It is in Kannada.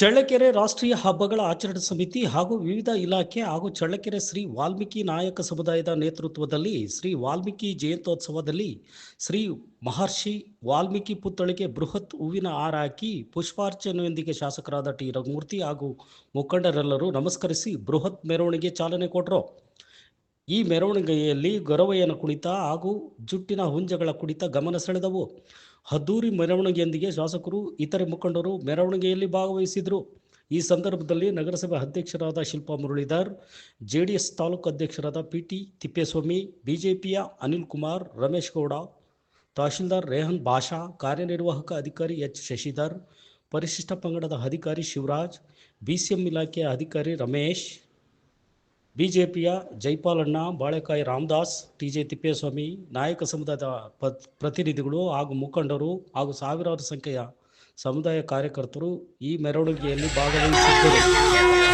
ಚಳ್ಳಕೆರೆ ರಾಷ್ಟ್ರೀಯ ಹಬ್ಬಗಳ ಆಚರಣಾ ಸಮಿತಿ ಹಾಗೂ ವಿವಿಧ ಇಲಾಖೆ ಹಾಗೂ ಚಳ್ಳಕೆರೆ ಶ್ರೀ ವಾಲ್ಮೀಕಿ ನಾಯಕ ಸಮುದಾಯದ ನೇತೃತ್ವದಲ್ಲಿ ಶ್ರೀ ವಾಲ್ಮೀಕಿ ಜಯಂತ್ಯೋತ್ಸವದಲ್ಲಿ ಶ್ರೀ ಮಹರ್ಷಿ ವಾಲ್ಮೀಕಿ ಪುತ್ಥಳಿಗೆ ಬೃಹತ್ ಹೂವಿನ ಹಾರ ಹಾಕಿ ಪುಷ್ಪಾರ್ಚನೆಯೊಂದಿಗೆ ಶಾಸಕರಾದ ಟಿ ರಘುಮೂರ್ತಿ ಹಾಗೂ ಮುಖಂಡರೆಲ್ಲರೂ ನಮಸ್ಕರಿಸಿ ಬೃಹತ್ ಮೆರವಣಿಗೆ ಚಾಲನೆ ಕೊಟ್ಟರು. ಈ ಮೆರವಣಿಗೆಯಲ್ಲಿ ಗೊರವಯ್ಯನ ಕುಣಿತ ಹಾಗೂ ಜುಟ್ಟಿನ ಹುಂಜಗಳ ಕುಣಿತ ಗಮನ ಸೆಳೆದವು. ಅದ್ದೂರಿ ಮೆರವಣಿಗೆಯೊಂದಿಗೆ ಶಾಸಕರು ಇತರೆ ಮುಖಂಡರು ಮೆರವಣಿಗೆಯಲ್ಲಿ ಭಾಗವಹಿಸಿದರು. ಈ ಸಂದರ್ಭದಲ್ಲಿ ನಗರಸಭೆ ಅಧ್ಯಕ್ಷರಾದ ಶಿಲ್ಪಾ ಮುರಳೀಧರ್, ಜೆಡಿಎಸ್ ತಾಲೂಕು ಅಧ್ಯಕ್ಷರಾದ ಪಿಟಿ ತಿಪ್ಪೇಸ್ವಾಮಿ, ಬಿಜೆಪಿಯ ಅನಿಲ್ ಕುಮಾರ್, ರಮೇಶ್ ಗೌಡ, ತಹಶೀಲ್ದಾರ್ ರೇಹನ್ ಭಾಷಾ, ಕಾರ್ಯನಿರ್ವಾಹಕ ಅಧಿಕಾರಿ ಎಚ್ ಶಶಿಧರ್, ಪರಿಶಿಷ್ಟ ಪಂಗಡದ ಅಧಿಕಾರಿ ಶಿವರಾಜ್, ಬಿಸಿಎಂ ಇಲಾಖೆಯ ಅಧಿಕಾರಿ ರಮೇಶ್, ಬಿಜೆಪಿಯ ಜೈಪಾಲಣ್ಣ, ಬಾಳೆಕಾಯಿ ರಾಮದಾಸ್, ಟಿಜೆ ತಿಪ್ಪೇಸ್ವಾಮಿ, ನಾಯಕ ಸಮುದಾಯದ ಪ್ರತಿನಿಧಿಗಳು ಹಾಗೂ ಮುಖಂಡರು ಹಾಗೂ ಸಾವಿರಾರು ಸಂಖ್ಯೆಯ ಸಮುದಾಯ ಕಾರ್ಯಕರ್ತರು ಈ ಮೆರವಣಿಗೆಯಲ್ಲಿ ಭಾಗವಹಿಸಿದ್ದರು.